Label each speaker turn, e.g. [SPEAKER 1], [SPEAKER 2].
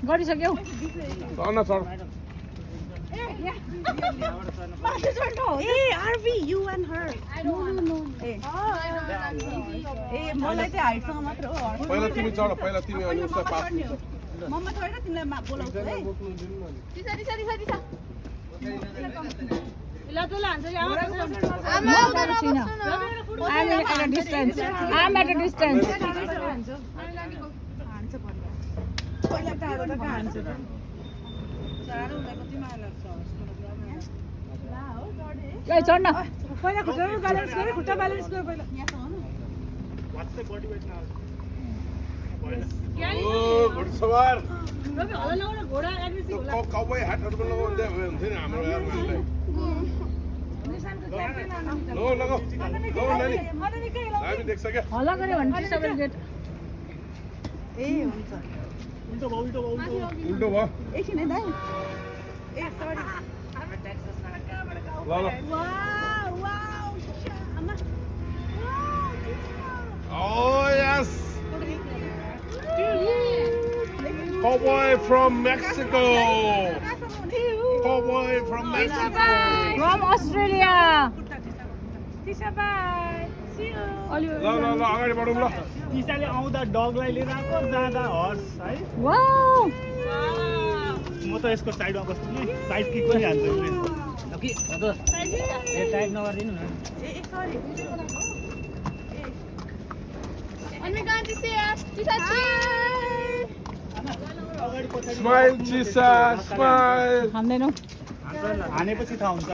[SPEAKER 1] गरिसक्यौ
[SPEAKER 2] चढ्न चढ
[SPEAKER 3] R B you and हर मलाई चाहिँ हाइटसँग मात्र हो
[SPEAKER 2] पहिला तिमी चढ पहिला तिमी अनि उसलाई पास
[SPEAKER 3] मम्मा छोडेर तिमीलाई बोलाउँछु है
[SPEAKER 1] I'm at a distance.
[SPEAKER 3] पहिला टाढो त कहाँ हान्छ त टाढो हुँदा कति माया लाग्छ
[SPEAKER 1] ए चढ्न
[SPEAKER 3] पहिला खुट्टा ब्यालेन्स गरे खुट्टा ब्यालेन्स गरे पहिला
[SPEAKER 2] ओ घोडसवार काउबॉय हाटहरुमा लगाउँदै हुन्थ्यो नि हाम्रो यारलाई लो लगाऊ लो नानी हामी देख्छ के
[SPEAKER 1] हल्ला गरे भने चाहिँ सबैले गेट
[SPEAKER 3] ए हुन्छ
[SPEAKER 2] उल्टो भयो
[SPEAKER 3] एकछिन है दाइ ए सरी
[SPEAKER 2] ल ल Oh yes! Cowboy from Mexico! Cowboy from Mexico!
[SPEAKER 1] From Australia.
[SPEAKER 3] Tisha bye. See you.
[SPEAKER 2] ल अगाडि बढौँ ल
[SPEAKER 4] तिसाले आउँदा डगलाई लिएर आएको जाँदा हर्स है
[SPEAKER 1] Wow!
[SPEAKER 4] म त यसको साइडमा बस्छु नि साइड किक पनि हाल्छु यसले कि हजुर ए टाइप नगरिदिनु न
[SPEAKER 3] ए सरी
[SPEAKER 5] And we're going to see us.
[SPEAKER 2] Smile, Jesus, smile!
[SPEAKER 1] हान्दैनौ
[SPEAKER 4] हानेपछि थाहा हुन्छ